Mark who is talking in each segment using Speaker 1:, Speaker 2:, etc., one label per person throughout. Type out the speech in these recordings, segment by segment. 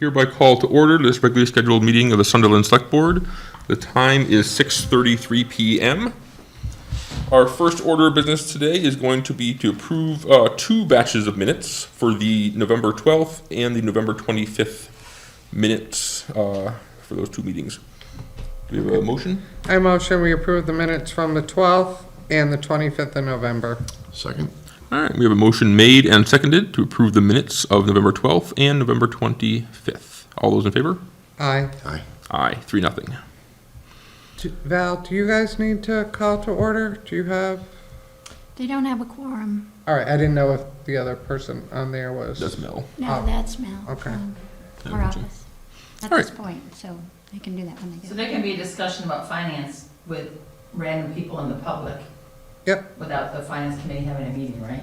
Speaker 1: Hereby call to order this regularly scheduled meeting of the Sunderland Selectboard. The time is 6:33 p.m. Our first order of business today is going to be to approve two batches of minutes for the November 12th and the November 25th minutes for those two meetings. Do we have a motion?
Speaker 2: I motion we approve the minutes from the 12th and the 25th of November.
Speaker 3: Second.
Speaker 1: All right, we have a motion made and seconded to approve the minutes of November 12th and November 25th. All those in favor?
Speaker 2: Aye.
Speaker 3: Aye.
Speaker 1: Aye, 3-0.
Speaker 2: Val, do you guys need to call to order? Do you have?
Speaker 4: They don't have a quorum.
Speaker 2: All right, I didn't know if the other person on there was.
Speaker 1: That's Mel.
Speaker 4: No,
Speaker 2: Oh,
Speaker 4: that's Mel.
Speaker 2: okay.
Speaker 4: From our office at
Speaker 1: All
Speaker 4: this
Speaker 1: right.
Speaker 4: point, so they can do that when they get.
Speaker 5: So there can be a discussion about finance with random people in the public
Speaker 2: Yep,
Speaker 5: without the finance committee having a meeting, right?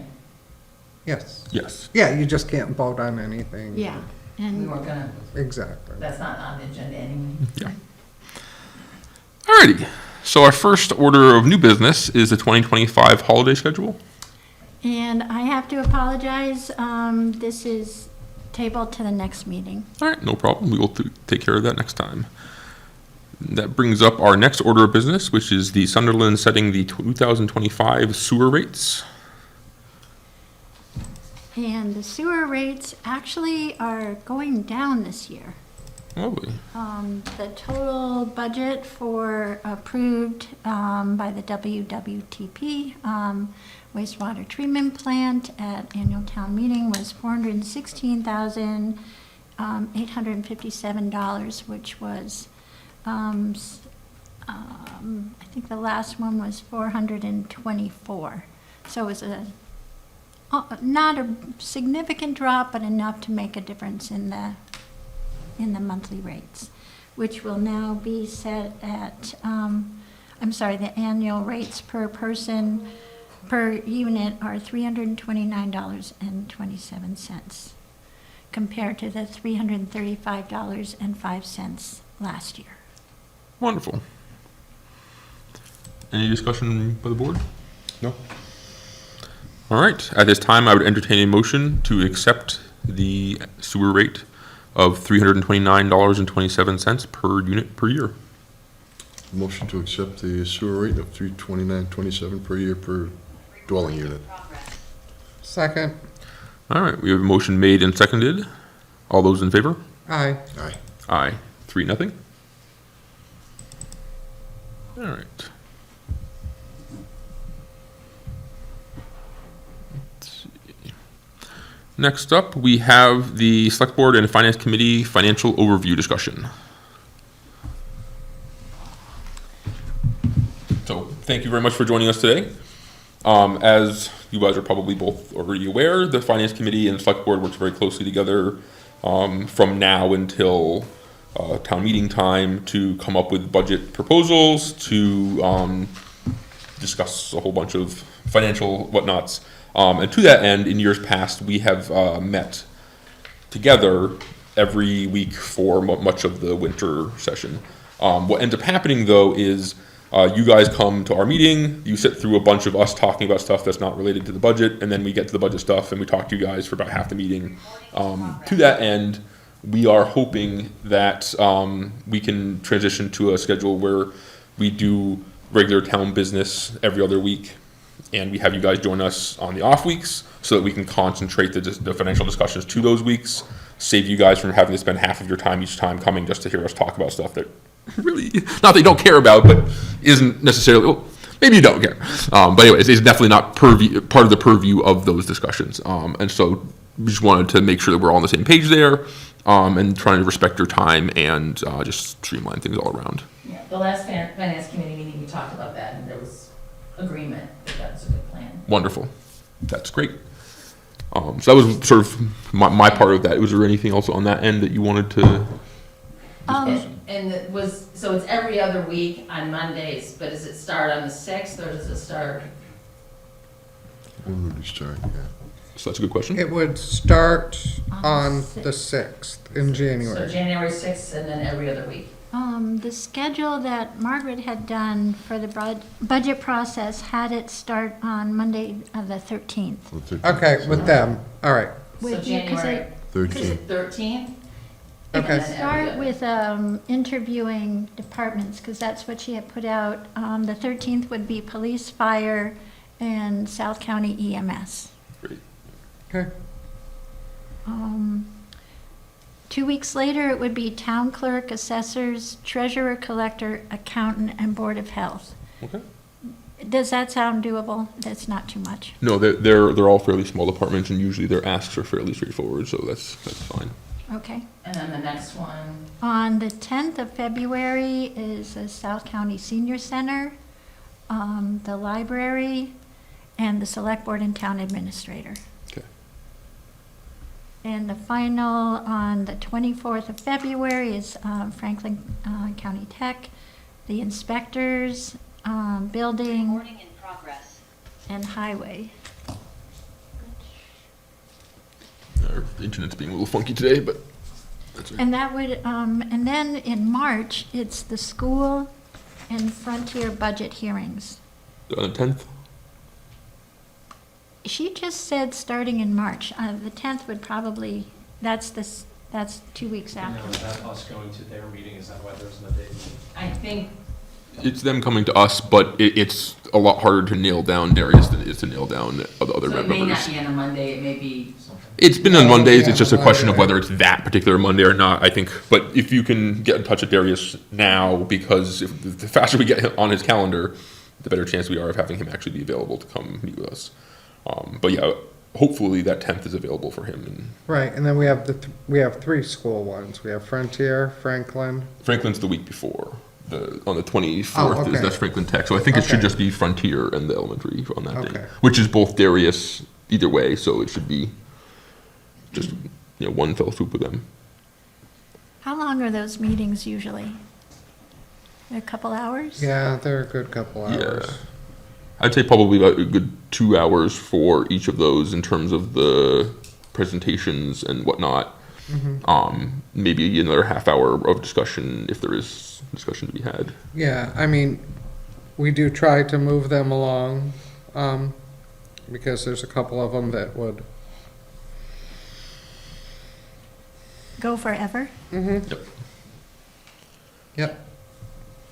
Speaker 2: yes.
Speaker 1: Yes.
Speaker 2: Yeah, you just can't vote on anything.
Speaker 4: Yeah,
Speaker 5: We
Speaker 4: and
Speaker 5: weren't gonna,
Speaker 2: Exactly.
Speaker 5: that's not on the agenda anyway.
Speaker 1: Yeah. Alrighty. So our first order of new business is the 2025 holiday schedule.
Speaker 4: I have to apologize. This is tabled to the next meeting.
Speaker 1: All right, no problem. We will take care of that next time. That brings up our next order of business, which is the Sunderland setting the 2025 sewer rates.
Speaker 4: And the sewer rates actually are going down this year.
Speaker 1: Lovely.
Speaker 4: The total budget for approved by the WWTP wastewater treatment plant at annual town meeting was $416,857, which was, I think the last one was 424. So it was not a significant drop, but enough to make a difference in the monthly rates, which will now be set at, the annual rates per person, per unit are $329.27, compared to the $335.05 last year.
Speaker 1: Wonderful. Any discussion by the board?
Speaker 3: No.
Speaker 1: All right. At this time, I would entertain a motion to accept the sewer rate of $329.27 per unit per year.
Speaker 3: Motion to accept the sewer rate of $329.27 per year per dwelling unit.
Speaker 2: Second.
Speaker 1: All right. We have a motion made and seconded. All those in favor?
Speaker 2: Aye.
Speaker 3: Aye.
Speaker 1: Aye. 3-0. All right. Let's see. Next up, we have the Select Board and Finance Committee financial overview discussion. So, thank you very much for joining us today. As you guys are probably both already aware, the Finance Committee and Select Board works very closely together from now until town meeting time to come up with budget proposals, to discuss a whole bunch of financial whatnots. And to that end, in years past, we have met together every week for much of the winter session. What ends up happening, though, is you guys come to our meeting, you sit through a bunch of us talking about stuff that's not related to the budget, and then we get to the budget stuff and we talk to you guys for about half the meeting. To that end, we are hoping that we can transition to a schedule where we do regular town business every other week, and we have you guys join us on the off weeks so that we can concentrate the financial discussions to those weeks, save you guys from having to spend half of your time each time coming just to hear us talk about stuff that really, not that you don't care about, but isn't necessarily, well, maybe you don't care. But anyways, it's definitely not part of the purview of those discussions. And so we just wanted to make sure that we're all on the same page there, and trying to respect your time and just streamline things all around.
Speaker 5: Yeah, the last finance committee meeting, we talked about that, and there was agreement that that's a good plan.
Speaker 1: Wonderful. That's great. So that was sort of my part of that. Was there anything else on that end that you wanted to discuss?
Speaker 5: And it was, so it's every other week on Mondays, but does it start on the 6th, or does it start?
Speaker 3: When would we start? Yeah.
Speaker 1: So that's a good question.
Speaker 2: It would start on
Speaker 4: the
Speaker 2: the 6th in
Speaker 5: So
Speaker 2: January.
Speaker 5: January 6th and then every other week?
Speaker 4: The schedule that Margaret had done for the budget process had it start on Monday of the 13th.
Speaker 2: Okay, with them. All right.
Speaker 5: So
Speaker 4: With you, 'cause
Speaker 5: January,
Speaker 4: it-
Speaker 5: is it 13th?
Speaker 4: We
Speaker 2: Okay.
Speaker 4: can start with interviewing departments, because that's what she had put out. The 13th would be police, fire, and South County EMS.
Speaker 1: Great.
Speaker 2: Okay.
Speaker 4: 2 weeks later, it would be town clerk, assessors, treasurer, collector, accountant, and board of health.
Speaker 1: Okay.
Speaker 4: Does that sound doable? That's not too much.
Speaker 1: No, they're all fairly small departments, and usually their asks are fairly straightforward, so that's fine.
Speaker 4: Okay.
Speaker 5: And then the next one,
Speaker 4: On the 10th of February is the South County Senior Center, the library, and the Select Board and Town Administrator.
Speaker 1: Okay.
Speaker 4: And the final on the 24th of February is Franklin County Tech, the inspectors, building,
Speaker 6: Recording in progress.
Speaker 4: and highway.
Speaker 1: Our internet's being a little funky today, but that's right.
Speaker 4: And that would, and then in March, it's the school and frontier budget hearings.
Speaker 1: On the 10th?
Speaker 4: She just said starting in March. The 10th would probably, that's 2 weeks
Speaker 7: And
Speaker 4: after.
Speaker 7: now is that us going to their meeting, is that why there's no date?
Speaker 5: I think,
Speaker 1: It's them coming to us, but it's a lot harder to nail down Darius than it is to nail down the other
Speaker 5: so it
Speaker 1: members.
Speaker 5: may not be on a Monday, it may be,
Speaker 1: It's been on Mondays,
Speaker 2: Yeah,
Speaker 1: it's just a question of
Speaker 2: right.
Speaker 1: whether it's that particular Monday or not, I think. But if you can get in touch with Darius now, because the faster we get him on his calendar, the better chance we are of having him actually be available to come meet with us. But yeah, hopefully that 10th is available for him. And
Speaker 2: Right, and then we have we have 3 school ones. We have Frontier, Franklin.
Speaker 1: Franklin's the week before. On the 24th
Speaker 2: Oh, okay.
Speaker 1: is that's Franklin Tech, so I think it should
Speaker 2: Okay.
Speaker 1: just be Frontier and the elementary on that day,
Speaker 2: Okay.
Speaker 1: which is both Darius either way, so it should be just one fell swoop with them.
Speaker 4: How long are those meetings usually? A couple hours?
Speaker 2: Yeah, they're a good couple hours.
Speaker 1: Yeah, I'd say probably about a good 2 hours for each of those in terms of the presentations and whatnot. Maybe another half hour of discussion if there is discussion to be had.
Speaker 2: Yeah, I mean, we do try to move them along, because there's a couple of them that would.
Speaker 4: Go forever?
Speaker 1: Yep.
Speaker 2: Yep.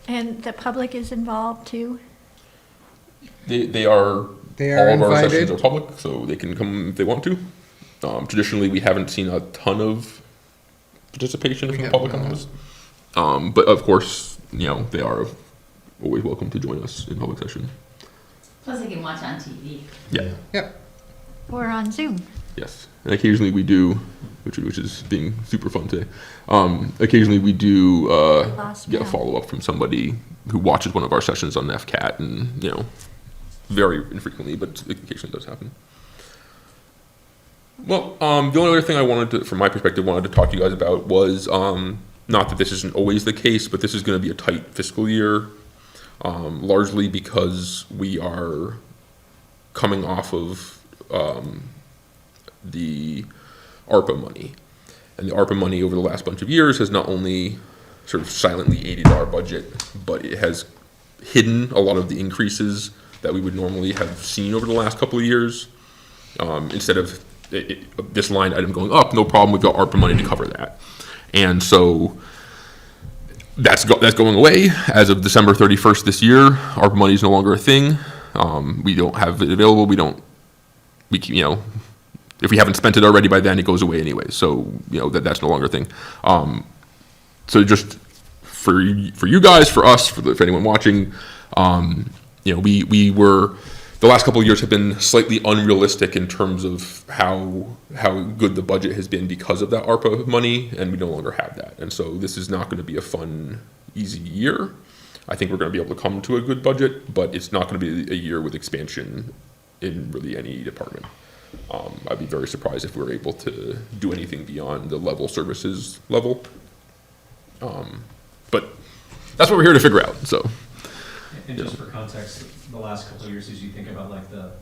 Speaker 4: And the public is involved too?
Speaker 1: They are.
Speaker 2: They are
Speaker 1: all of our sessions
Speaker 2: invited.
Speaker 1: are public, so they can come if they want to. Traditionally, we haven't seen a ton of participation from the
Speaker 2: Yeah,
Speaker 1: public on
Speaker 2: no.
Speaker 1: those. But of course, they are always welcome to join us in public session.
Speaker 5: plus they can watch on TV.
Speaker 1: Yeah.
Speaker 2: Yep.
Speaker 4: Or on Zoom?
Speaker 1: Yes, and occasionally we do, which is being super fun today. Occasionally we do
Speaker 4: Lost
Speaker 1: get a
Speaker 4: mail.
Speaker 1: follow up from somebody who watches one of our sessions on FCAT, and very infrequently, but it occasionally does happen. Well, the only other thing I wanted to, from my perspective, wanted to talk to you guys about was not that this isn't always the case, but this is going to be a tight fiscal year, largely because we are coming off of the ARPA money. And the ARPA money over the last bunch of years has not only sort of silently aided our budget, but it has hidden a lot of the increases that we would normally have seen over the last couple of years. Instead of this line item going up, no problem, we've got ARPA money to cover that. And so that's going away as of December 31st this year. ARPA money is no longer a thing. We don't have it available. If we haven't spent it already by then, it goes away anyway. So, that's no longer a thing. So just for you guys, for us, for anyone watching, we were, the last couple of years have been slightly unrealistic in terms of how good the budget has been because of that ARPA money, and we no longer have that. And so this is not going to be a fun, easy year. I think we're going to be able to come to a good budget, but it's not going to be a year with expansion in really any department. I'd be very surprised if we were able to do anything beyond the level services level. But that's what we're here to figure out, so.
Speaker 7: And just for context, the last couple of years, as you think about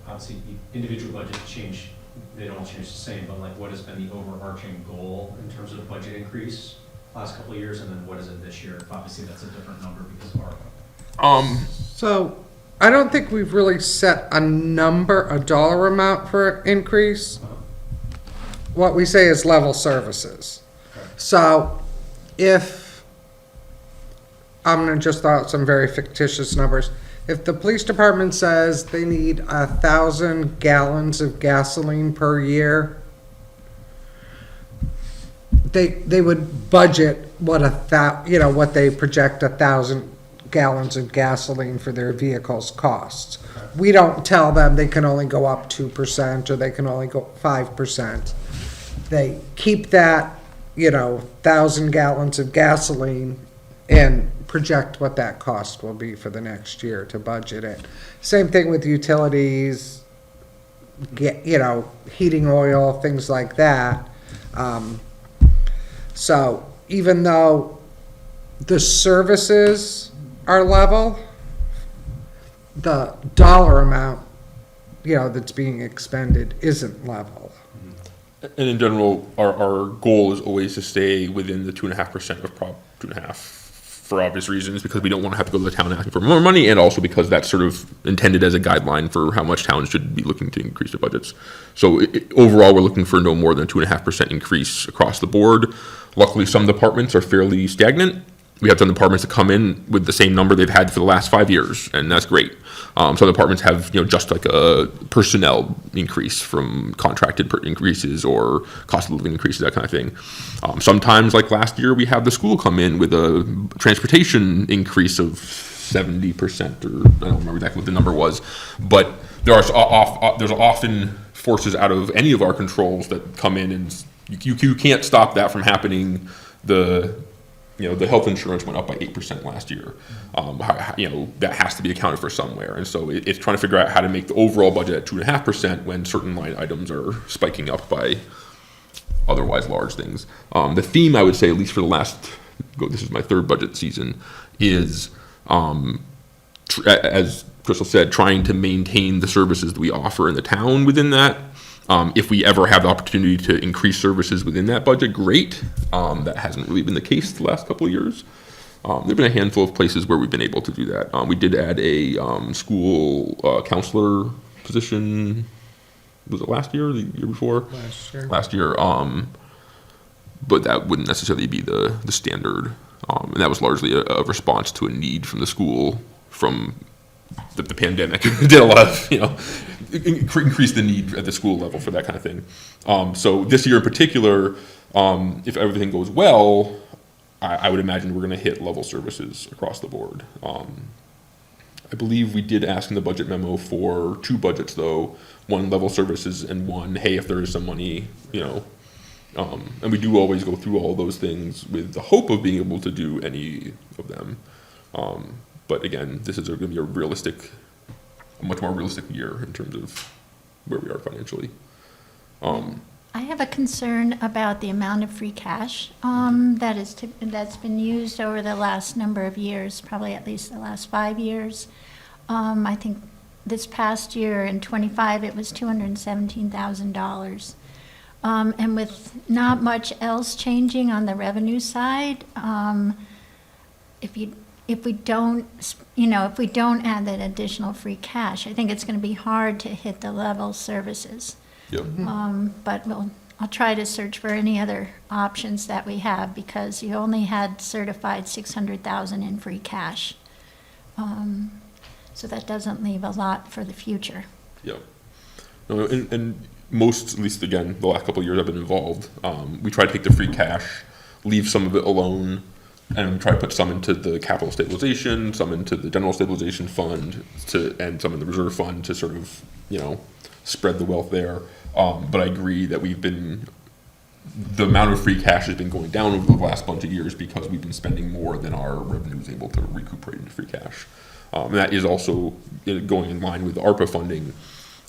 Speaker 7: obviously the individual budget change, they don't all change the same, but what has been the overarching goal in terms of budget increase last couple of years, and then what is it this year? Obviously, that's a different number because of ARPA.
Speaker 2: So, I don't think we've really set a dollar amount for increase. What we say is level services.
Speaker 7: Okay.
Speaker 2: So, if, I'm gonna just throw out some very fictitious numbers. If the police department says they need 1,000 gallons of gasoline per year, they would budget what what they project 1,000 gallons of gasoline for their vehicles costs. We don't tell them they can only go up 2% or they can only go 5%. They keep that, 1,000 gallons of gasoline and project what that cost will be for the next year to budget it. Same thing with utilities, heating oil, things like that. So even though the services are level, the dollar amount, that's being expended isn't level.
Speaker 1: And in general, our goal is always to stay within the 2.5% of 2.5 for obvious reasons, because we don't want to have to go to the town asking for more money, and also because that's sort of intended as a guideline for how much towns should be looking to increase their budgets. So overall, we're looking for no more than 2.5% increase across the board. Luckily, some departments are fairly stagnant. We have some departments that come in with the same number they've had for the last 5 years, and that's great. Some departments have, just like a personnel increase from contracted increases or cost of living increases, that kind of thing. Sometimes, like last year, we have the school come in with a transportation increase of 70%, or I don't remember exactly what the number was, but there's often forces out of any of our controls that come in, and you can't stop that from happening. The health insurance went up by 8% last year. That has to be accounted for somewhere. And so it's trying to figure out how to make the overall budget at 2.5% when certain line items are spiking up by otherwise large things. The theme, I would say, at least for the this is my third budget season, is, as Crystal said, trying to maintain the services that we offer in the town within that. If we ever have the opportunity to increase services within that budget, great. That hasn't really been the case the last couple of years. There've been a handful of places where we've been able to do that. We did add a school counselor position. Was it last year or the year before? Last year. But that wouldn't necessarily be the standard. And that was largely a response to a need from the school from the pandemic. Did a lot of, increase the need at the school level for that kind of thing. So this year in particular, if everything goes well, I would imagine we're going to hit level services across the board. I believe we did ask in the budget memo for 2 budgets, though, one level services and one, hey, if there is some money, and we do always go through all those things with the hope of being able to do any of them. But again, this is going to be a much more realistic year in terms of where we are financially.
Speaker 4: I have a concern about the amount of free cash that's been used over the last number of years, probably at least the last 5 years. I think this past year in '25 it was $217,000, and with not much else changing on the revenue side, if we don't add that additional free cash, I think it's going to be hard to hit the level services.
Speaker 1: Yep.
Speaker 4: But I'll try to search for any other options that we have, because you only had certified $600,000 in free cash. So that doesn't leave a lot for the future.
Speaker 1: Yep. No, and most, at least again, the last couple of years I've been involved, we try to take the free cash, leave some of it alone, and try to put some into the capital stabilization, some into the general stabilization fund, and some in the reserve fund to sort of, spread the wealth there. But I agree that the amount of free cash has been going down over the last bunch of years because we've been spending more than our revenue is able to recuperate into free cash. And that is also going in line with the ARPA funding.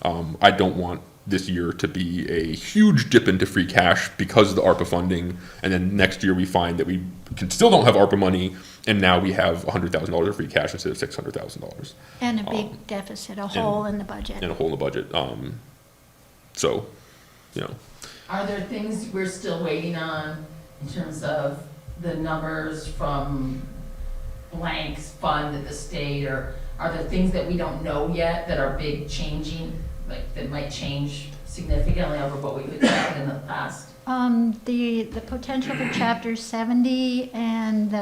Speaker 1: I don't want this year to be a huge dip into free cash because of the ARPA funding, and then next year we find that we still don't have ARPA money, and now we have $100,000 of free cash instead of $600,000.
Speaker 4: And a big deficit, a hole in the budget.
Speaker 1: And a hole in the budget.
Speaker 5: Are there things we're still waiting on in terms of the numbers from blank's fund at the state, or are there things that we don't know yet that are big changing, like that might change significantly over what we've had in the past?
Speaker 4: The potential for chapter 70 and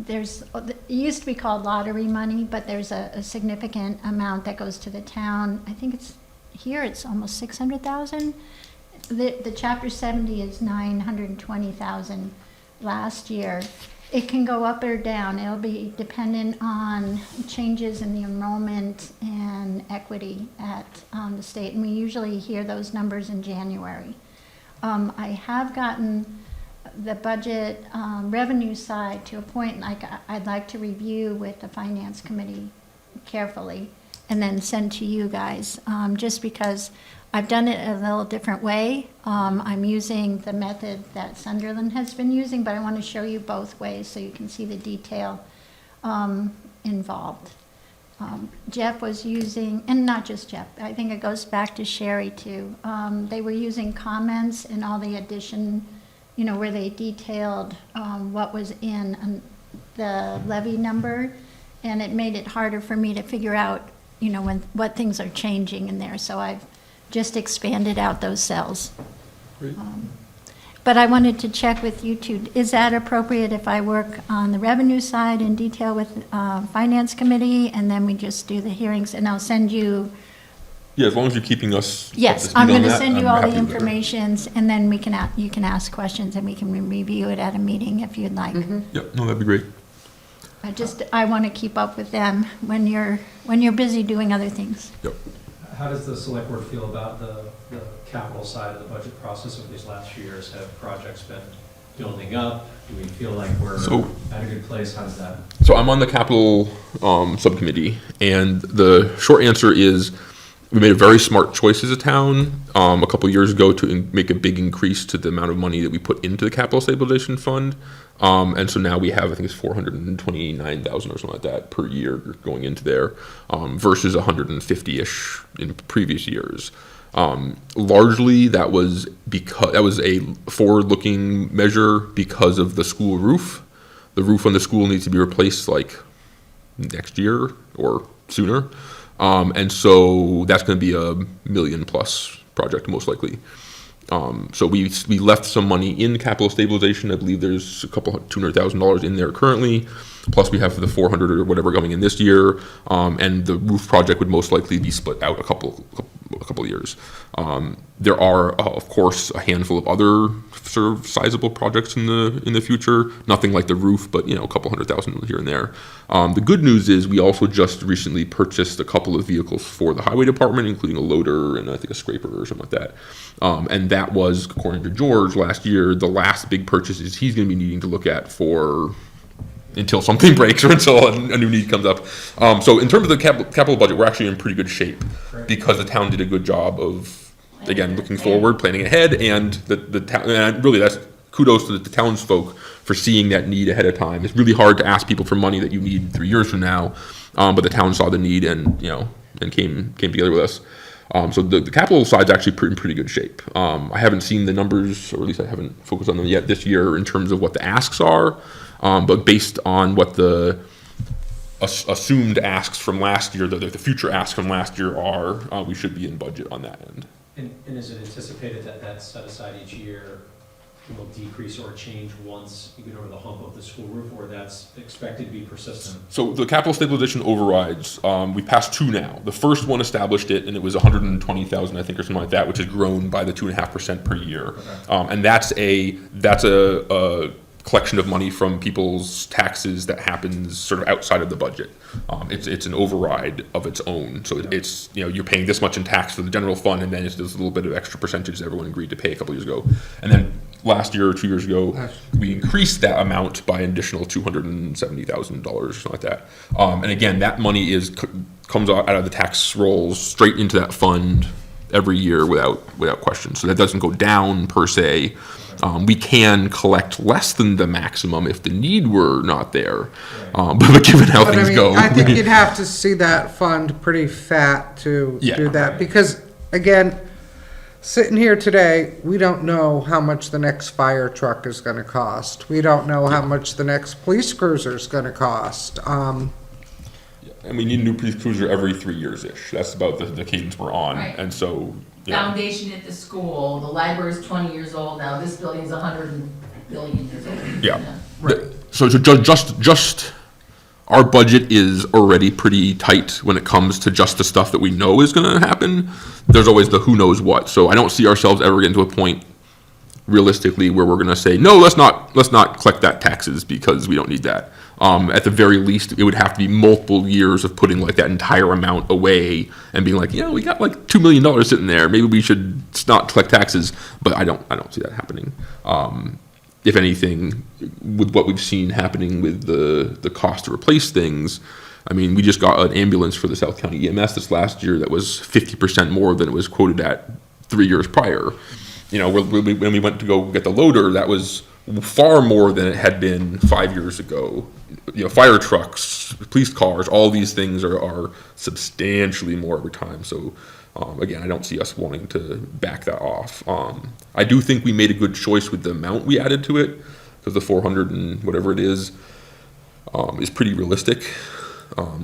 Speaker 4: it used to be called lottery money, but there's a significant amount that goes to the town. I think it's almost 600,000. The chapter 70 is 920,000 last year. It can go up or down. It'll be dependent on changes in the enrollment and equity at the state, and we usually hear those numbers in January. I have gotten the budget revenue side to a point like I'd like to review with the finance committee carefully and then send to you guys, just because I've done it a little different way. I'm using the method that Sunderland has been using, but I want to show you both ways so you can see the detail involved. Jeff was using, and not just Jeff, I think it goes back to Sherry too. They were using comments and all the addition, where they detailed what was in the levy number, and it made it harder for me to figure out, what things are changing in there. So I've just expanded out those cells.
Speaker 1: Great.
Speaker 4: But I wanted to check with you too. Is that appropriate if I work on the revenue side in detail with Finance Committee, and then we just do the hearings, and I'll send you.
Speaker 1: Yeah, as long as you're keeping us. up to
Speaker 4: Yes,
Speaker 1: speed
Speaker 4: I'm
Speaker 1: on
Speaker 4: going to
Speaker 1: that,
Speaker 4: send you
Speaker 1: I'm
Speaker 4: all the
Speaker 1: happy with that.
Speaker 4: informations, and then you can ask questions, and we can review it at a meeting if you'd like.
Speaker 1: Yep, no, that'd be great.
Speaker 4: I want to keep up with them when you're busy doing other things.
Speaker 1: Yep.
Speaker 7: How does the select board feel about the capital side of the budget process over these last few years? Have projects been building up? Do we feel like we're
Speaker 1: So-
Speaker 7: at a good place? How does that?
Speaker 1: So I'm on the capital subcommittee, and the short answer is we made a very smart choice as a town a couple years ago to make a big increase to the amount of money that we put into the capital stabilization fund. And so now we have, I think it's 429,000 or something like that per year going into there, versus 150-ish in previous years. Largely that was a forward-looking measure because of the school roof. The roof on the school needs to be replaced like next year or sooner. And so that's going to be a $1 million+ project most likely. So we left some money in capital stabilization. I believe there's $200,000 in there currently. Plus we have the 400 or whatever coming in this year. And the roof project would most likely be split out a couple years. There are, of course, a handful of other sort of sizable projects in the future. Nothing like the roof, but a couple $100,000 here and there. The good news is we also just recently purchased a couple of vehicles for the highway department, including a loader and I think a scraper or something like that. And that was, according to George, last year, the last big purchases he's going to be needing to look at until something breaks or until a new need comes up. So in terms of the capital budget, we're actually in pretty good shape because the town did a good job of, again, looking forward, planning ahead, and the town, and really that's kudos to the townsfolk for seeing that need ahead of time. It's really hard to ask people for money that you need 3 years from now, but the town saw the need and came together with us. So the capital side's actually in pretty good shape. I haven't seen the numbers, or at least I haven't focused on them yet this year in terms of what the asks are. But based on what the assumed asks from last year, the future asks from last year are, we should be in budget on that end.
Speaker 7: And is it anticipated that that set aside each year will decrease or change once you get over the hump of the school roof, or that's expected to be persistent?
Speaker 1: So the capital stabilization overrides, we passed 2 now. The first one established it, and it was 120,000, I think, or something like that, which has grown by the 2.5% per year.
Speaker 7: Okay.
Speaker 1: And that's a collection of money from people's taxes that happens sort of outside of the budget. It's an override of its own. So it's, you're paying this much in tax for the general fund, and then it's this little bit of extra percentage that everyone agreed to pay a couple years ago. And then last year or 2 years ago, we increased that amount by an additional $270,000 or something like that. And again, that money comes out of the tax rolls straight into that fund every year without question. So that doesn't go down per se. We can collect less than the maximum if the need were not there. But given how things go.
Speaker 2: I think you'd have to see that fund pretty fat to do that. Because, again, sitting here today, we don't know how much the next fire truck is going to cost. We don't know how much the next police cruiser is going to cost.
Speaker 1: And we need a new police cruiser every 3 years-ish. That's about the cadence we're on.
Speaker 5: Right.
Speaker 1: And so
Speaker 5: foundation at the school, the library's 20 years old now, this building's 100 billion years old.
Speaker 1: Yeah.
Speaker 2: Right.
Speaker 1: So just our budget is already pretty tight when it comes to just the stuff that we know is going to happen. There's always the who knows what. So I don't see ourselves ever getting to a point realistically where we're going to say, no, let's not collect that taxes because we don't need that. At the very least, it would have to be multiple years of putting like that entire amount away and being like, we got like $2 million sitting there. Maybe we should not collect taxes. But I don't see that happening. If anything, with what we've seen happening with the cost to replace things, I mean, we just got an ambulance for the South County EMS this last year that was 50% more than it was quoted at 3 years prior. When we went to go get the loader, that was far more than it had been 5 years ago. Fire trucks, police cars, all these things are substantially more over time. So, again, I don't see us wanting to back that off. I do think we made a good choice with the amount we added to it, because the 400 and whatever it is pretty realistic.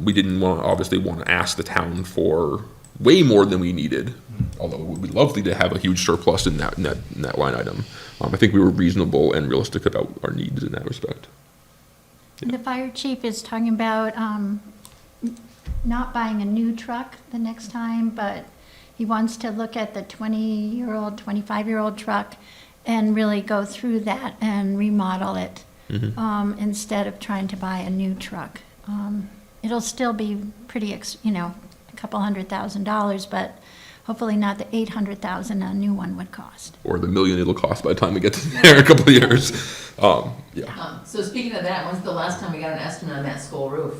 Speaker 1: We didn't obviously want to ask the town for way more than we needed, although it would be lovely to have a huge surplus in that line item. I think we were reasonable and realistic about our needs in that respect.
Speaker 4: The fire chief is talking about not buying a new truck the next time, but he wants to look at the 20-year-old, 25-year-old truck and really go through that and remodel it instead of trying to buy a new truck. It'll still be pretty, a couple $100,000, but hopefully not the $800,000 a new one would cost.
Speaker 1: Or the $1 million it'll cost by the time we get to there in a couple of years.
Speaker 5: So speaking of that, when's the last time we got an estimate on that school roof?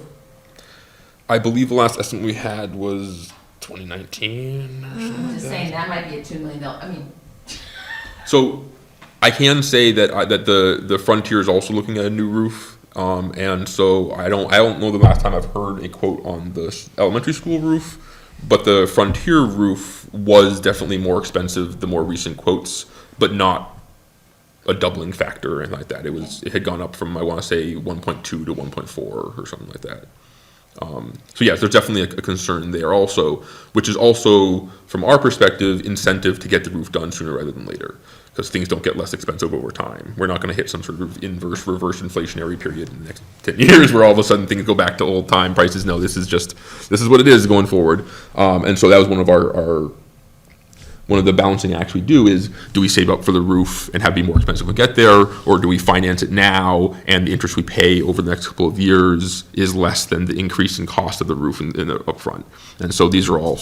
Speaker 1: I believe the last estimate we had was 2019 or something.
Speaker 5: I'm just saying, that might be a $2 million,
Speaker 1: So I can say that that the Frontier is also looking at a new roof, and so I don't know the last time I've heard a quote on the elementary school roof, but the Frontier roof was definitely more expensive, the more recent quotes, but not a doubling factor or anything like that. It had gone up from, I want to say, 1.2 to 1.4 or something like that. So yes, there's definitely a concern there also, which is also, from our perspective, incentive to get the roof done sooner rather than later, because things don't get less expensive over time. We're not going to hit some sort of reverse inflationary period in the next 10 years where all of a sudden things go back to old time prices. No, this is what it is going forward. And so that was one of the balancing acts we do is, do we save up for the roof and have it be more expensive to get there, or do we finance it now and the interest we pay over the next couple of years is less than the increase in cost of the roof in the upfront? And so these are all,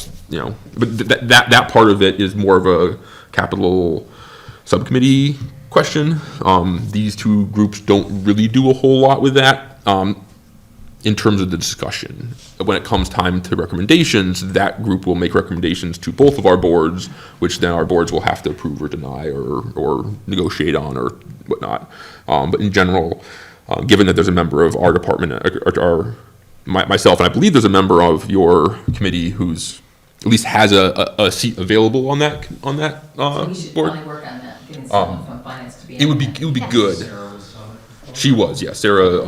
Speaker 1: but that part of it is more of a capital subcommittee question. These two groups don't really do a whole lot with that. In terms of the discussion, when it comes time to recommendations, that group will make recommendations to both of our boards, which then our boards will have to approve or deny or negotiate on or whatnot. But in general, given that there's a member of our department, myself, and I believe there's a member of your committee who's at least has a seat available on that
Speaker 5: So we should
Speaker 1: board.
Speaker 5: probably work on that, getting someone from finance to be.
Speaker 1: It would be good.
Speaker 7: Sarah was on it.
Speaker 1: She was, yeah. Sarah.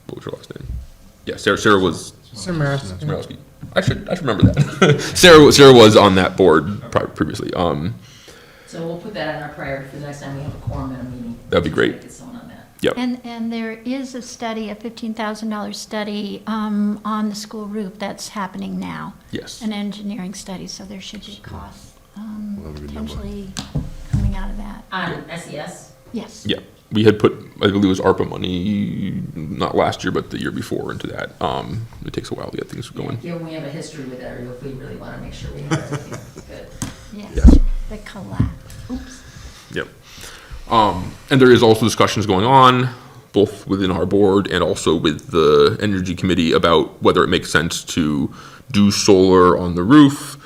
Speaker 1: What was her last name? Yeah, Sarah was.
Speaker 2: Samarski.
Speaker 1: I should remember that. Sarah was on that board previously.
Speaker 5: So we'll put that on our priority for the next time we have a quorum at a meeting.
Speaker 1: That'd be great.
Speaker 5: Get someone on that.
Speaker 1: Yep.
Speaker 4: And there is a study, a $15,000 study on the school roof that's happening now.
Speaker 1: Yes.
Speaker 4: An engineering study, so there should be costs
Speaker 3: We'll have a good number.
Speaker 4: potentially coming out of that.
Speaker 5: On SES?
Speaker 4: Yes.
Speaker 1: Yeah. We had put, I believe it was ARPA money, not last year, but the year before into that. It takes a while to get things going.
Speaker 5: Given we have a history with that, or if we really want to make sure we have everything good.
Speaker 4: Yes.
Speaker 1: Yes.
Speaker 4: The collapse. Oops.
Speaker 1: Yep. And there is also discussions going on, both within our board and also with the Energy Committee, about whether it makes sense to do solar on the roof,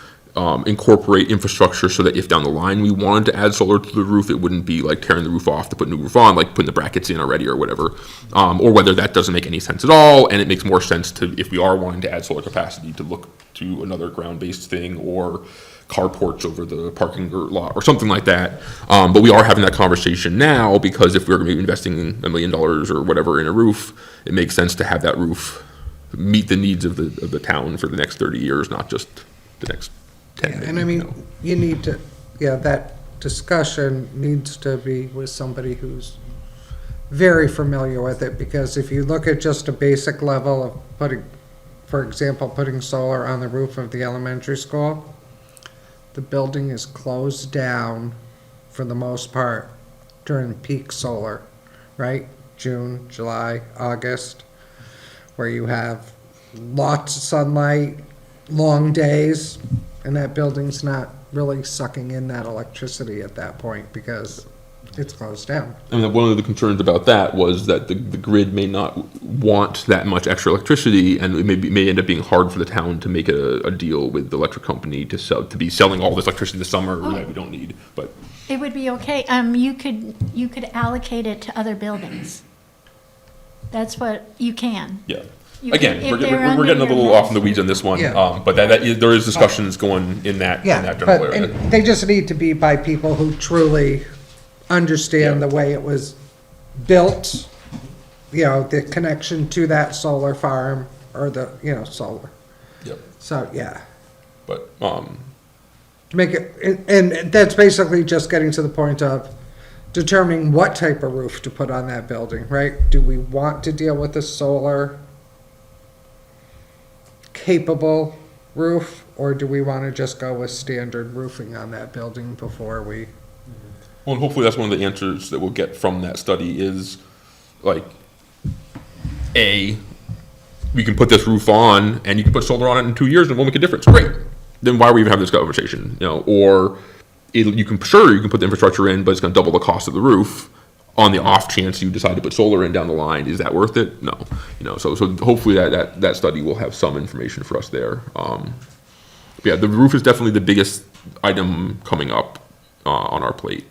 Speaker 1: incorporate infrastructure so that if down the line we wanted to add solar to the roof, it wouldn't be like tearing the roof off to put a new roof on, like putting the brackets in already or whatever, or whether that doesn't make any sense at all, and it makes more sense to, if we are wanting to add solar capacity, to look to another ground-based thing or carports over the parking lot or something like that. But we are having that conversation now, because if we're going to be investing $1 million or whatever in a roof, it makes sense to have that roof meet the needs of the town for the next 30 years, not just the next 10
Speaker 2: Yeah,
Speaker 1: maybe,
Speaker 2: and I mean,
Speaker 1: you know.
Speaker 2: you need to, yeah, that discussion needs to be with somebody who's very familiar with it, because if you look at just a basic level of putting, for example, putting solar on the roof of the elementary school, the building is closed down for the most part during peak solar, right? June, July, August, where you have lots of sunlight, long days, and that building's not really sucking in that electricity at that point because it's closed down.
Speaker 1: I mean, one of the concerns about that was that the grid may not want that much extra electricity, and it may end up being hard for the town to make a deal with the electric company to be selling all this electricity this summer that we don't need. But
Speaker 4: It would be okay, you could allocate it to other buildings. That's what, you can.
Speaker 1: yeah,
Speaker 4: You
Speaker 1: again,
Speaker 4: can- if
Speaker 1: we're
Speaker 4: they're
Speaker 1: getting a
Speaker 4: under
Speaker 1: little
Speaker 4: your
Speaker 1: off in the weeds on this one.
Speaker 2: Yeah.
Speaker 1: But there is discussions going in that
Speaker 2: Yeah,
Speaker 1: general
Speaker 2: but
Speaker 1: area.
Speaker 2: and they just need to be by people who truly understand the way it was built, you know, the connection to that solar farm or the, you know, solar.
Speaker 1: Yep.
Speaker 2: So, yeah.
Speaker 1: But
Speaker 2: To make it, and that's basically just getting to the point of determining what type of roof to put on that building, right? Do we want to deal with a solar capable roof, or do we want to just go with standard roofing on that building before we?
Speaker 1: well, and hopefully that's one of the answers that we'll get from that study is like, we can put this roof on and you can put solar on it in 2 years and it won't make a difference. Great. Then why are we even having this conversation? You know, or you can put the infrastructure in, but it's going to double the cost of the roof. On the off chance you decide to put solar in down the line, is that worth it? No. You know, so hopefully that study will have some information for us there. Yeah, the roof is definitely the biggest item coming up on our plate.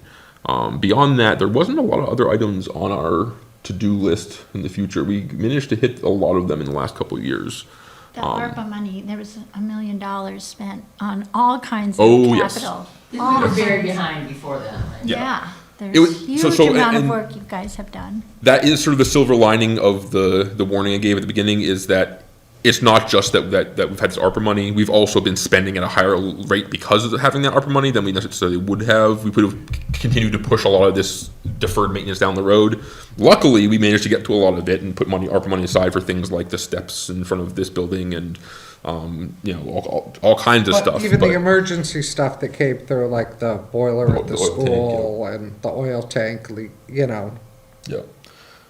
Speaker 1: Beyond that, there wasn't a lot of other items on our to-do list in the future. We managed to hit a lot of them in the last couple of years.
Speaker 4: The ARPA money, there was $1 million spent on all kinds of
Speaker 1: Oh, yes.
Speaker 4: capital.
Speaker 5: We
Speaker 4: All
Speaker 5: were very
Speaker 4: kinds.
Speaker 5: behind before then, right?
Speaker 4: Yeah,
Speaker 1: It
Speaker 4: there's
Speaker 1: was-
Speaker 4: huge
Speaker 1: so-
Speaker 4: amount of
Speaker 1: and-
Speaker 4: work you guys have done.
Speaker 1: That is sort of the silver lining of the warning I gave at the beginning, is that it's not just that we've had this ARPA money. We've also been spending at a higher rate because of having that ARPA money than we necessarily would have. We could have continued to push a lot of this deferred maintenance down the road. Luckily, we managed to get to a lot of it and put ARPA money aside for things like the steps in front of this building and you know, all kinds of
Speaker 2: But
Speaker 1: stuff.
Speaker 2: even the
Speaker 1: But-
Speaker 2: emergency stuff that came through, like the boiler at the
Speaker 1: The oil tank,
Speaker 2: school and the oil tank leak, you know.
Speaker 1: Yeah.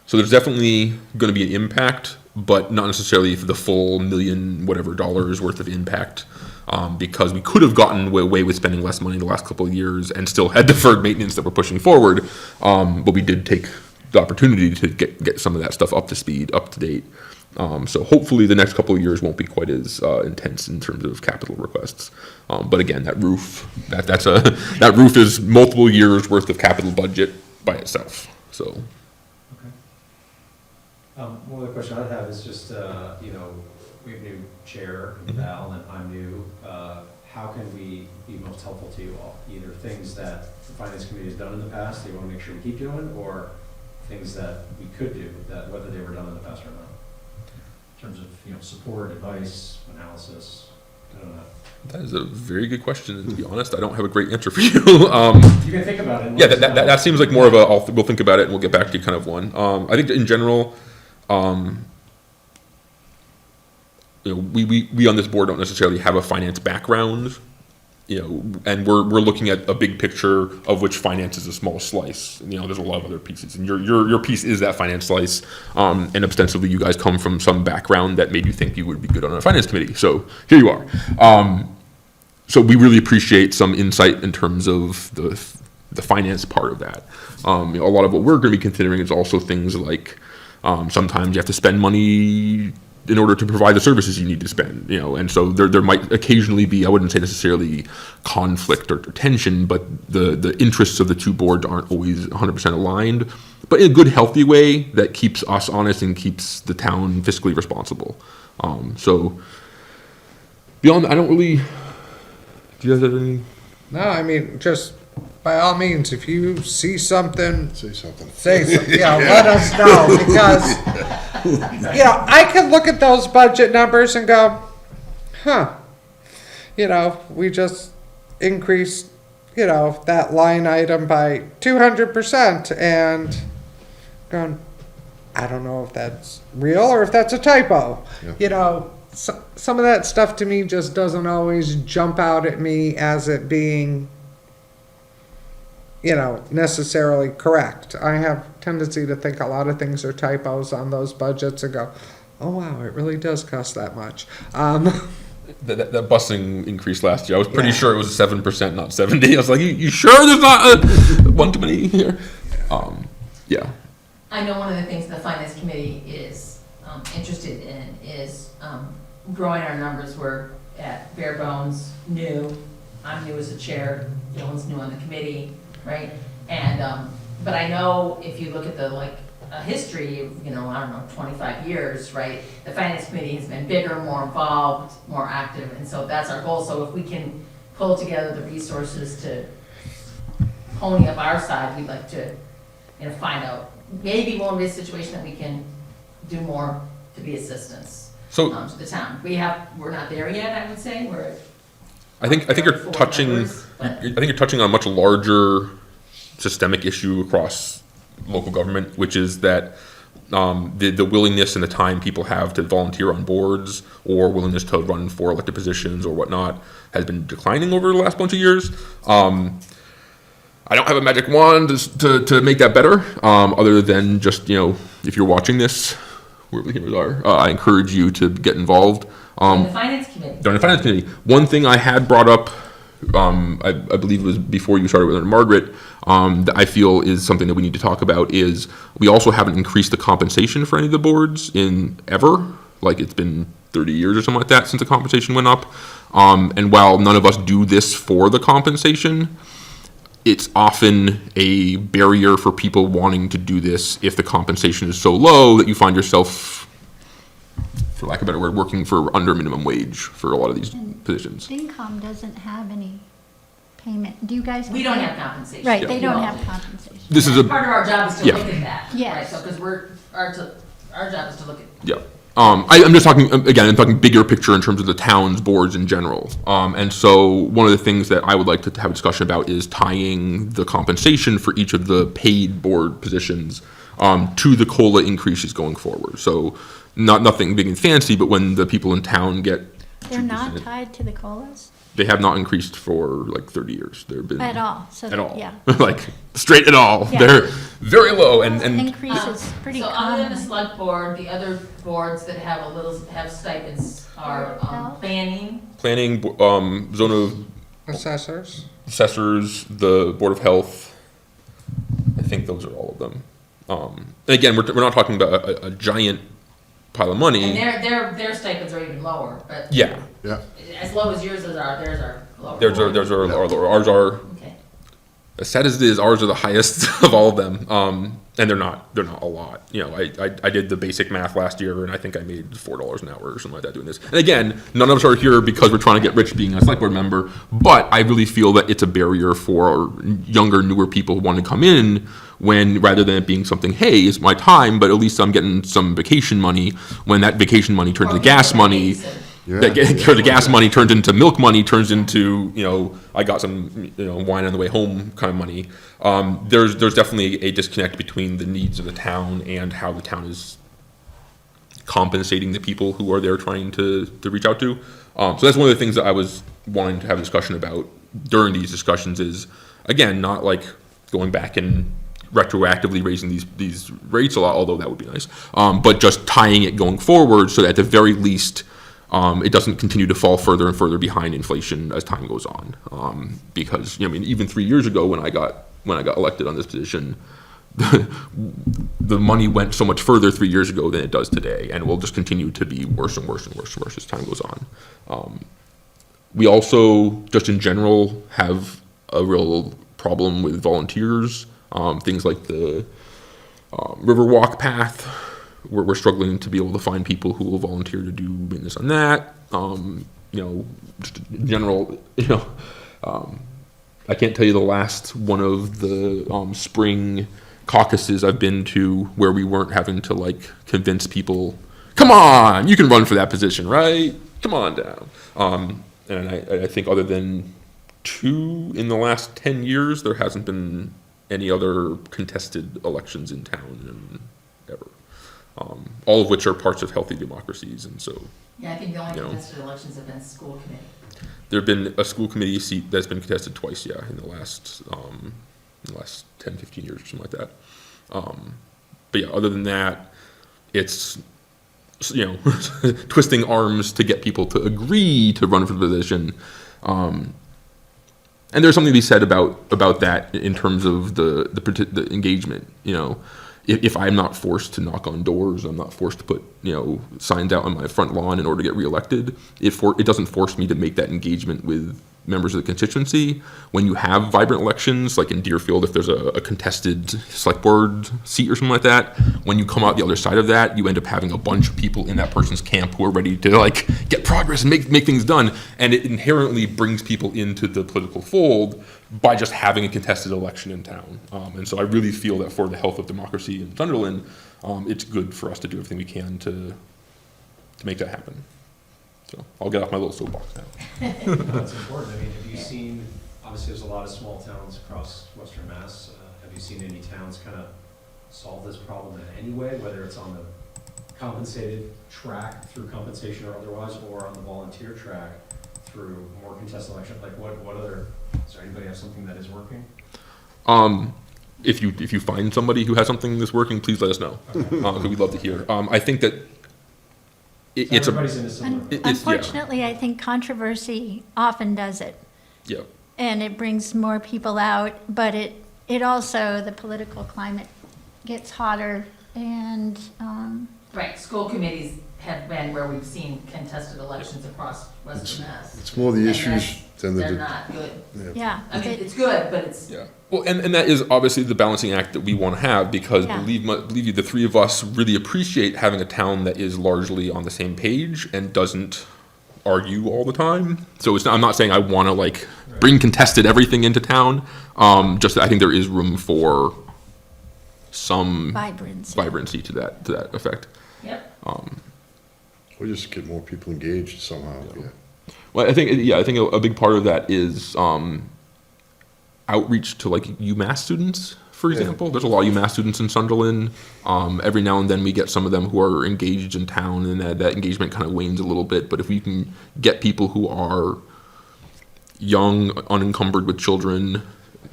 Speaker 1: So there's definitely going to be an impact, but not necessarily for the full $1 million dollars worth of impact, because we could have gotten away with spending less money the last couple of years and still had deferred maintenance that we're pushing forward. But we did take the opportunity to get some of that stuff up to speed, up to date. So hopefully the next couple of years won't be quite as intense in terms of capital requests. But again, that roof, that roof is multiple years worth of capital budget by itself. So.
Speaker 7: One other question I have is just, you know, we have new chair, Val, and I'm new. How can we be most helpful to you all? Either things that the finance committee has done in the past, they want to make sure we keep doing, or things that we could do, that whether they were done in the past or not. In terms of, you know, support, advice, analysis, I don't know.
Speaker 1: That is a very good question, and to be honest, I don't have a great answer for you.
Speaker 7: You can think about it. and
Speaker 1: Yeah,
Speaker 7: let us know.
Speaker 1: that seems like more of we'll think about it and we'll get back to you kind of one. I think in general, you know, we on this board don't necessarily have a finance background, you know, and we're looking at a big picture of which finance is a small slice. You know, there's a lot of other pieces, and your piece is that finance slice, and ostensibly you guys come from some background that made you think you would be good on a finance committee. So here you are. So we really appreciate some insight in terms of the finance part of that. You know, a lot of what we're going to be considering is also things like sometimes you have to spend money in order to provide the services you need to spend, you know, and so there might occasionally be, I wouldn't say necessarily conflict or tension, but the interests of the two boards aren't always 100% aligned, but in a good, healthy way that keeps us honest and keeps the town fiscally responsible. So beyond, I don't really, do you guys have any?
Speaker 2: No, I mean, just by all means, if you see something,
Speaker 3: Say something.
Speaker 2: say something, yeah, let us know, because, you know, I can look at those budget numbers and go, huh. we just increased, that line item by 200% and going, I don't know if that's real or if that's a typo. Some of that stuff to me just doesn't always jump out at me as it being, necessarily correct. I have tendency to think a lot of things are typos on those budgets and go, oh wow, it really does cost that much.
Speaker 1: That busing increase last year, I was pretty
Speaker 2: Yeah.
Speaker 1: sure it was 7%, not 70. I was like, you sure there's not one too many here? Yeah.
Speaker 5: I know one of the things the finance committee is interested in is growing our numbers. We're at bare bones, new. I'm new as a chair, Dylan's new on the committee, right? And, but I know if you look at a history of, I don't know, 25 years, right? The finance committee has been bigger, more involved, more active, and so that's our goal. So if we can pull together the resources to pony up our side, we'd like to, find out, maybe we'll be a situation that we can do more to be assistance
Speaker 1: So
Speaker 5: to the town. We're not there yet, I would say, we're.
Speaker 1: I think you're touching on a much larger systemic issue across local government, which is that the willingness and the time people have to volunteer on boards or willingness to run for elected positions or whatnot has been declining over the last bunch of years. I don't have a magic wand to make that better, other than just, if you're watching this, wherever the cameras are, I encourage you to get involved.
Speaker 5: In the finance committee.
Speaker 1: During the finance committee, one thing I had brought up, I believe it was before you started with Margaret, that I feel is something that we need to talk about is we also haven't increased the compensation for any of the boards in ever. Like it's been 30 years or something like that since the compensation went up. And while none of us do this for the compensation, it's often a barrier for people wanting to do this if the compensation is so low that you find yourself, for lack of a better word, working for under minimum wage for a lot of these positions.
Speaker 4: FinCom doesn't have any payment. Do you guys?
Speaker 5: We don't have compensation.
Speaker 4: Right, they
Speaker 5: We
Speaker 4: don't have compensation.
Speaker 1: This is a,
Speaker 5: Part of our job is to
Speaker 1: Yeah.
Speaker 5: look at that.
Speaker 4: Yes.
Speaker 5: Right, so, because our job is to look at.
Speaker 1: yeah. I'm just talking, again, I'm talking bigger picture in terms of the town's boards in general. And so one of the things that I would like to have a discussion about is tying the compensation for each of the paid board positions to the COLA increases going forward. So nothing big and fancy, but when the people in town get
Speaker 4: They're not
Speaker 1: 2%,
Speaker 4: tied to the COLAs
Speaker 1: they have not increased for like 30 years. They've been
Speaker 4: at all, so,
Speaker 1: at all.
Speaker 4: yeah.
Speaker 1: Like straight at all.
Speaker 4: Yeah.
Speaker 1: They're very low and
Speaker 4: Increase is pretty
Speaker 5: So other than the
Speaker 4: common.
Speaker 5: select board, the other boards that have stipends are
Speaker 4: Health.
Speaker 5: planning,
Speaker 1: planning, zone of
Speaker 2: Assessors.
Speaker 1: assessors, the Board of Health. I think those are all of them. And again, we're not talking about a giant pile of money.
Speaker 5: and their stipends are even lower, but
Speaker 1: Yeah,
Speaker 3: Yeah,
Speaker 5: as low as yours are, theirs are lower.
Speaker 1: theirs are lower. Ours are,
Speaker 5: Okay.
Speaker 1: as sad as it is, ours are the highest of all of them. And they're not a lot. I did the basic math last year and I think I made $4 an hour or something like that doing this. And again, none of us are here because we're trying to get rich being a select board member, but I really feel that it's a barrier for younger, newer people who want to come in when rather than it being something, hey, it's my time, but at least I'm getting some vacation money, when that vacation money turns
Speaker 5: Or
Speaker 1: to gas
Speaker 5: people
Speaker 1: money.
Speaker 5: that
Speaker 3: yeah.
Speaker 1: The gas money turns into milk money, turns into, I got some, wine on the way home kind of money. There's definitely a disconnect between the needs of the town and how the town is compensating the people who are there trying to reach out to. So that's one of the things that I was wanting to have a discussion about during these discussions is, again, not like going back and retroactively raising these rates a lot, although that would be nice, but just tying it going forward so that at the very least, it doesn't continue to fall further and further behind inflation as time goes on. Because even 3 years ago when I got elected on this position, the money went so much further 3 years ago than it does today, and will just continue to be worse and worse and worse and worse as time goes on. We also, just in general, have a real problem with volunteers. Things like the Riverwalk path. We're struggling to be able to find people who will volunteer to do maintenance on that. Just in general, I can't tell you the last one of the spring caucuses I've been to where we weren't having to convince people, come on, you can run for that position, right? Come on down. And I think other than 2 in the last 10 years, there hasn't been any other contested elections in town ever. All of which are parts of healthy democracies, and so
Speaker 5: Yeah, I think the only
Speaker 1: You know.
Speaker 5: contested elections have been school committee.
Speaker 1: there have been a school committee seat that's been contested twice, yeah, in the last 10, 15 years or something like that. But yeah, other than that, it's, you know, twisting arms to get people to agree to run for the position. And there's something to be said about that in terms of the engagement. You know, if I'm not forced to knock on doors, I'm not forced to put, you know, signs out on my front lawn in order to get reelected. It doesn't force me to make that engagement with members of the constituency. When you have vibrant elections, like in Deerfield, if there's a contested select board seat or something like that, when you come out the other side of that, you end up having a bunch of people in that person's camp who are ready to like get progress and make things done. And it inherently brings people into the political fold by just having a contested election in town. And so I really feel that for the health of democracy in Sunderland, it's good for us to do everything we can to make that happen. So I'll get off my little soapbox now.
Speaker 7: That's important. I mean, have you seen, obviously there's a lot of small towns across Western Mass. Have you seen any towns kind of solve this problem in any way, whether it's on the compensated track through compensation or otherwise, or on the volunteer track through more contested election? Like what other, does anybody have something that is working?
Speaker 1: If you find somebody who has something that's working, please let us know.
Speaker 7: Okay.
Speaker 1: We'd love to hear. I think that it's
Speaker 7: Everybody's in a similar.
Speaker 1: It- it's- yeah.
Speaker 4: Unfortunately, I think controversy often does it.
Speaker 1: yeah.
Speaker 4: And it brings more people out, but it also, the political climate gets hotter and,
Speaker 5: Right, school committees have been where we've seen contested elections across Western Mass.
Speaker 3: It's more the
Speaker 5: And
Speaker 3: issues than
Speaker 5: They're
Speaker 3: the,
Speaker 5: not good.
Speaker 4: yeah.
Speaker 5: I mean, it's good, but it's,
Speaker 1: Yeah. Well, and that is obviously the balancing act that we want to have because
Speaker 4: Yeah.
Speaker 1: believe me, the three of us really appreciate having a town that is largely on the same page and doesn't argue all the time. So I'm not saying I want to like bring contested everything into town. Just that I think there is room for some vibrancy to that effect.
Speaker 5: yep.
Speaker 3: or just get more people engaged somehow, yeah.
Speaker 1: Well, I think a big part of that is outreach to like UMass students, for
Speaker 3: Yeah.
Speaker 1: example. There's a lot of UMass students in Sunderland. Every now and then we get some of them who are engaged in town, and that engagement kind of wanes a little bit. But if we can get people who are young, unencumbered with children,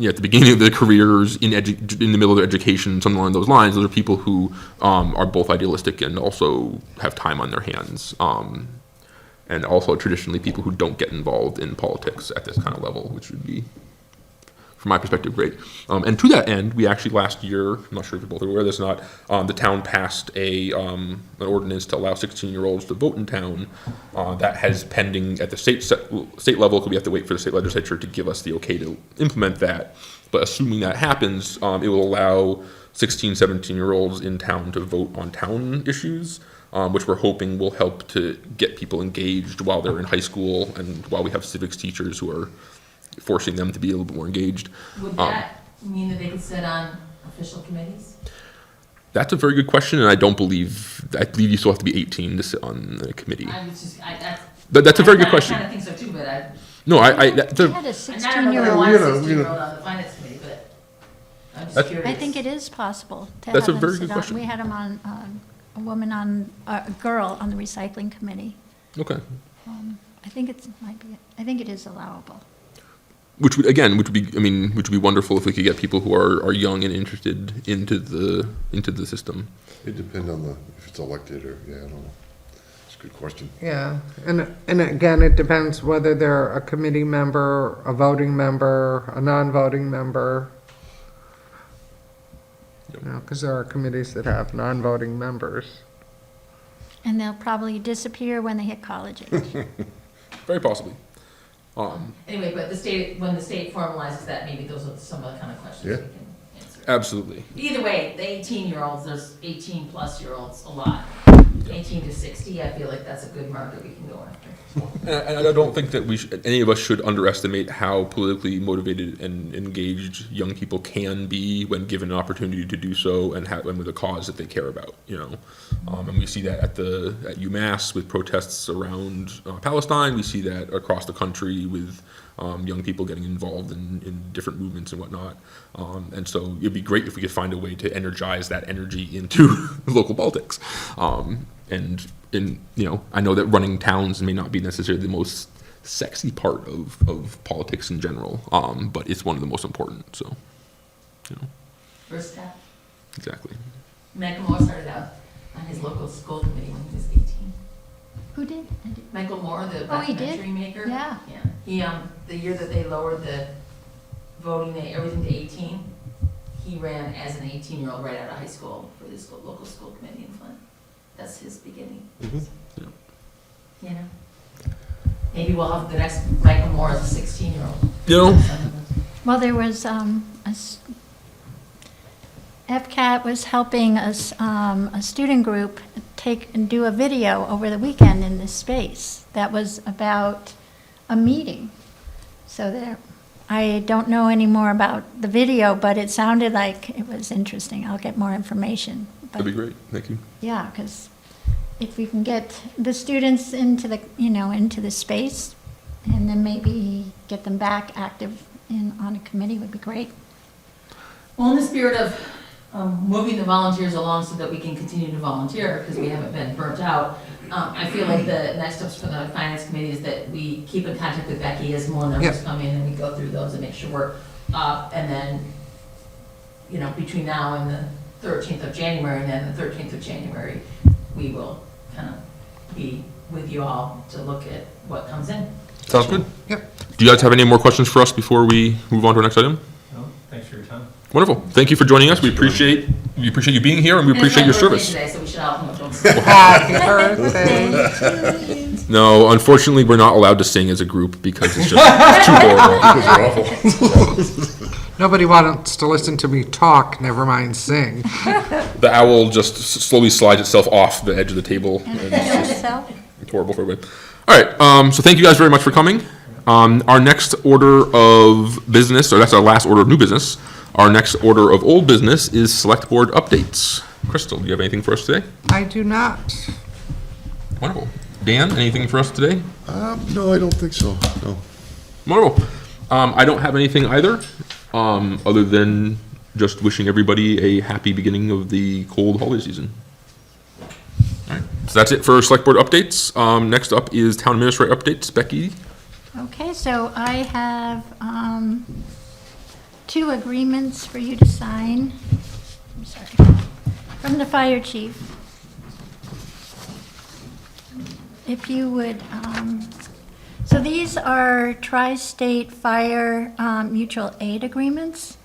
Speaker 1: at the beginning of their careers, in the middle of their education, something along those lines, those are people who are both idealistic and also have time on their hands. And also traditionally people who don't get involved in politics at this kind of level, which would be, from my perspective, great. And to that end, we actually last year, I'm not sure if you're both aware of this or not, the town passed an ordinance to allow 16-year-olds to vote in town. That has pending at the state level, because we have to wait for the state legislature to give us the okay to implement that. But assuming that happens, it will allow 16, 17-year-olds in town to vote on town issues. Which we're hoping will help to get people engaged while they're in high school and while we have civics teachers who are forcing them to be a little bit more engaged.
Speaker 5: Would that mean that they could sit on official committees?
Speaker 1: That's a very good question, and I believe you still have to be 18 to sit on a committee.
Speaker 5: I was just,
Speaker 1: That's a very good question.
Speaker 5: I kind of think so too, but I,
Speaker 1: No,
Speaker 4: I had a
Speaker 5: not everybody
Speaker 4: 16-year-old.
Speaker 5: wants
Speaker 3: you
Speaker 5: a
Speaker 3: know,
Speaker 5: 16-year-old on the finance committee, but I'm just
Speaker 1: That's-
Speaker 5: curious.
Speaker 4: I think it is possible to
Speaker 1: That's
Speaker 4: have
Speaker 1: a
Speaker 4: them
Speaker 1: very
Speaker 4: sit
Speaker 1: good
Speaker 4: on.
Speaker 1: question.
Speaker 4: We had them on, a girl on the recycling committee.
Speaker 1: Okay.
Speaker 4: I think it is allowable.
Speaker 1: Which would be wonderful if we could get people who are young and interested into the system.
Speaker 3: It depends on if it's elected or, yeah, I don't know. It's a good question.
Speaker 2: Yeah, and again, it depends whether they're a committee member, a voting member, a non-voting member.
Speaker 1: Yep.
Speaker 2: Because there are committees that have non-voting members.
Speaker 4: And they'll probably disappear when they hit college age.
Speaker 1: Very possibly.
Speaker 5: Anyway, but when the state formalizes that, maybe those are some of the kind of questions we
Speaker 3: Yeah.
Speaker 5: can answer.
Speaker 1: Absolutely.
Speaker 5: Either way, the 18-year-olds, there's 18-plus-year-olds a lot. 18 to 60, I feel like that's a good market we can go after.
Speaker 1: And I don't think that any of us should underestimate how politically motivated and engaged young people can be when given an opportunity to do so and with a cause that they care about, you know. And we see that at UMass with protests around Palestine. We see that across the country with young people getting involved in different movements and whatnot. And so it'd be great if we could find a way to energize that energy into local politics. I know that running towns may not be necessarily the most sexy part of politics in general, but it's one of the most important, so, you know.
Speaker 5: First step.
Speaker 1: Exactly.
Speaker 5: Michael Moore started out on his local school committee when he was 18.
Speaker 4: Who did?
Speaker 5: Michael Moore, the
Speaker 4: Oh, he did?
Speaker 5: documentary maker.
Speaker 4: Yeah.
Speaker 5: Yeah. He, the year that they lowered the voting, everything to 18, he ran as an 18-year-old right out of high school for this local school committee in Flint. That's his beginning.
Speaker 1: Yeah.
Speaker 5: You know? Maybe we'll have the next Michael Moore as a 16-year-old.
Speaker 1: You know,
Speaker 4: Well, there was, FCAT was helping us, a student group take and do a video over the weekend in this space that was about a meeting. So there, I don't know any more about the video, but it sounded like it was interesting. I'll get more information.
Speaker 1: that'd be great. Thank you.
Speaker 4: Yeah, because if we can get the students into the, into the space, and then maybe get them back active on a committee would be great.
Speaker 5: Well, in the spirit of moving the volunteers along so that we can continue to volunteer, because we haven't been burnt out, I feel like the next steps for the finance committee is that we keep in contact with Becky as more numbers
Speaker 2: Yep.
Speaker 5: come in, and we go through those and make sure we're up, and then, between now and the 13th of January, and then the 13th of January, we will kind of be with you all to look at what comes in.
Speaker 1: Sounds good.
Speaker 2: Yep.
Speaker 1: Do you guys have any more questions for us before we move on to our next item?
Speaker 7: No, thanks for your time.
Speaker 1: Wonderful. Thank you for joining us. We appreciate you being here, and we appreciate your
Speaker 5: And
Speaker 1: service.
Speaker 5: it's my birthday today, so we should all don't sing.
Speaker 2: Happy birthday.
Speaker 1: No, unfortunately, we're not allowed to sing as a group because it's just too horrible.
Speaker 3: Because we're awful.
Speaker 2: Nobody wants to listen to me talk, never mind sing.
Speaker 1: The owl just slowly slides itself off the edge of the table. And it's
Speaker 4: So,
Speaker 1: horrible for everybody. All right, so thank you guys very much for coming. Our next order of business, or that's our last order of new business. Our next order of old business is select board updates. Crystal, do you have anything for us today?
Speaker 2: I do not.
Speaker 1: Wonderful. Dan, anything for us today?
Speaker 3: No, I don't think so, no.
Speaker 1: Wonderful. I don't have anything either, other than just wishing everybody a happy beginning of the cold holiday season. All right, so that's it for select board updates. Next up is town administrator updates. Becky?
Speaker 4: okay, so I have 2 agreements for you to sign. I'm sorry. From the fire chief. If you would, so these are tri-state fire mutual aid agreements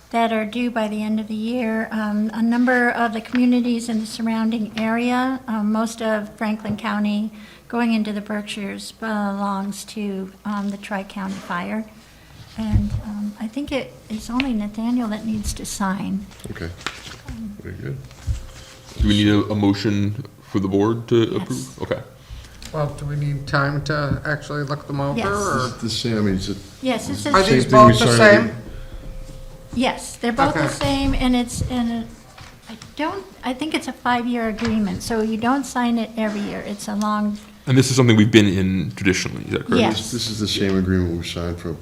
Speaker 4: that are due by the end of the year. A number of the communities in the surrounding area, most of Franklin County going into the Berkshires belongs to the Tri-County Fire. And I think it is only Nathaniel that needs to sign.
Speaker 3: Okay, very good.
Speaker 1: Do we need a motion for the board to
Speaker 4: Yes.
Speaker 1: approve? Okay.
Speaker 2: Well, do we need time to actually look them over?
Speaker 4: Yes.
Speaker 2: Or
Speaker 3: Is it the same, I mean, is it
Speaker 4: Yes, it's
Speaker 2: are
Speaker 4: a,
Speaker 2: these
Speaker 3: Same thing we
Speaker 2: both the
Speaker 3: signed.
Speaker 2: same?
Speaker 4: yes, they're both the
Speaker 2: Okay.
Speaker 4: same, and I think it's a 5-year agreement, so you don't sign it every year. It's a long,
Speaker 1: And this is something we've been in traditionally, is that correct?
Speaker 4: Yes.
Speaker 3: This is the same agreement we signed for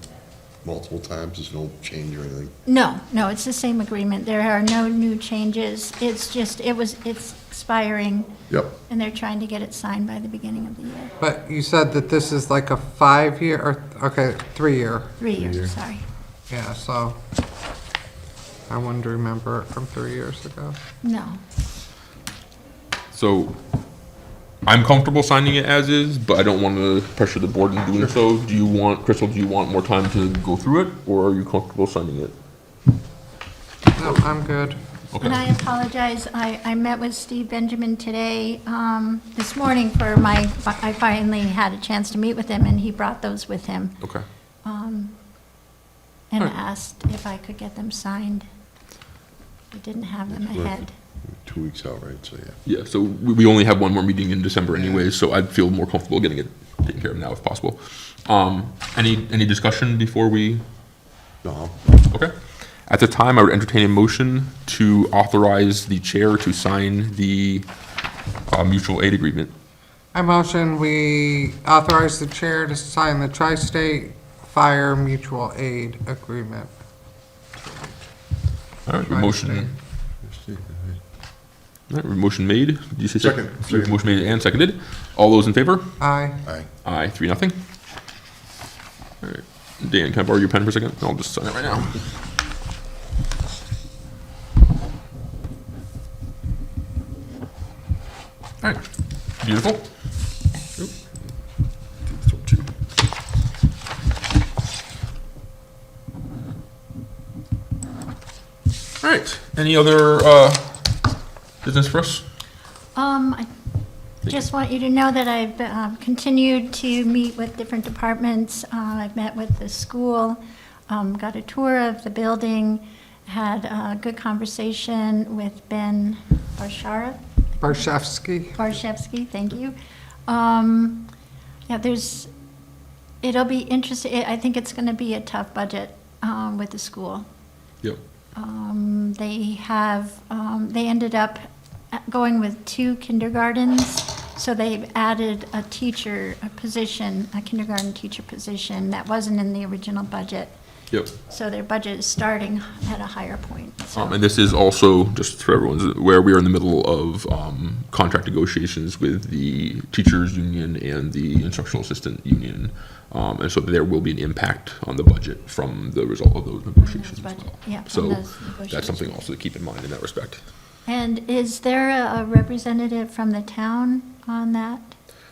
Speaker 3: multiple times, there's no change or anything?
Speaker 4: no, it's the same agreement. There are no new changes. It's just, it's expiring,
Speaker 3: Yep,
Speaker 4: and they're trying to get it signed by the beginning of the year.
Speaker 2: But you said that this is like a 5-year, or, okay, 3-year.
Speaker 4: 3
Speaker 3: year.
Speaker 4: years, sorry.
Speaker 2: Yeah, so I wouldn't remember it from 3 years ago.
Speaker 4: No.
Speaker 1: So I'm comfortable signing it as is, but I don't want to pressure the board in doing so. Crystal, do you want more time to go through it, or are you comfortable signing it?
Speaker 2: No, I'm good.
Speaker 1: Okay.
Speaker 4: And I apologize, I met with Steve Benjamin today, this morning I finally had a chance to meet with him, and he brought those with him,
Speaker 1: Okay.
Speaker 4: and
Speaker 1: Alright.
Speaker 4: asked if I could get them signed. I didn't have them ahead.
Speaker 3: 2 weeks out, right? So, yeah.
Speaker 1: Yeah, so we only have one more meeting in December anyways, so I'd feel more comfortable getting it taken care of now if possible. Any discussion before we?
Speaker 3: No,
Speaker 1: Okay. At the time, I would entertain a motion to authorize the chair to sign the mutual aid agreement.
Speaker 2: I motion we authorize the chair to sign the Tri-State Fire Mutual Aid Agreement.
Speaker 1: All right, motion,
Speaker 3: Tri-State.
Speaker 1: all right, motion made. Did you say second?
Speaker 3: Second.
Speaker 1: Motion made and seconded. All those in favor?
Speaker 2: Aye.
Speaker 3: Aye.
Speaker 1: Aye, 3-0. All right, Dan, can I borrow your pen for a second? I'll just sign it right now. All right, beautiful. Oop. Throw two. All right, any other business for us?
Speaker 4: I just want you to know that I've continued to meet with different departments. I've met with the school, got a tour of the building, had a good conversation with Ben Barshevsky, thank you. Yeah, it'll be interesting. I think it's going to be a tough budget with the school.
Speaker 1: Yep.
Speaker 4: They ended up going with 2 kindergartens, so they've added a kindergarten teacher position that wasn't in the original budget.
Speaker 1: Yep.
Speaker 4: So their budget is starting at a higher point. So
Speaker 1: And this is also, just for everyone's aware, we are in the middle of contract negotiations with the teachers union and the instructional assistant union. And so there will be an impact on the budget from the result of those negotiations as
Speaker 4: budget,
Speaker 1: well.
Speaker 4: yeah, from
Speaker 1: So
Speaker 4: those
Speaker 1: that's something
Speaker 4: negotiations.
Speaker 1: also to keep in mind in that respect.
Speaker 4: And is there a representative from the town on that?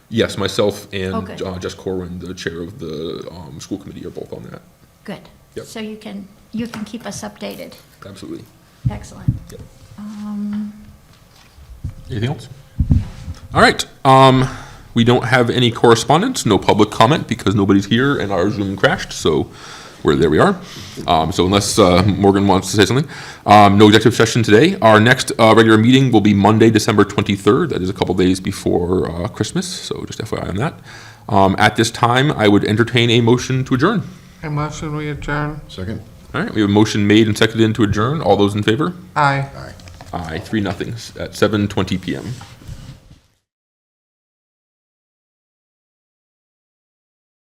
Speaker 1: Yes, myself and
Speaker 4: Okay.
Speaker 1: Jess Corwin, the chair of the school committee, are both on that.
Speaker 4: Good.
Speaker 1: Yep.
Speaker 4: So you can keep us updated.
Speaker 1: Absolutely.
Speaker 4: Excellent.
Speaker 1: Yep. Anything else? All right. We don't have any correspondence, no public comment because nobody's here and our Zoom crashed, so there we are. So unless Morgan wants to say something, no executive session today. Our next regular meeting will be Monday, December 23rd. That is a couple days before Christmas, so just FYI on that. At this time, I would entertain a motion to adjourn.
Speaker 2: I motion we adjourn.
Speaker 3: Second?
Speaker 1: All right, we have a motion made and seconded to adjourn. All those in favor?
Speaker 2: Aye.
Speaker 3: Aye.
Speaker 1: Aye, 3-0 at 7:20 PM.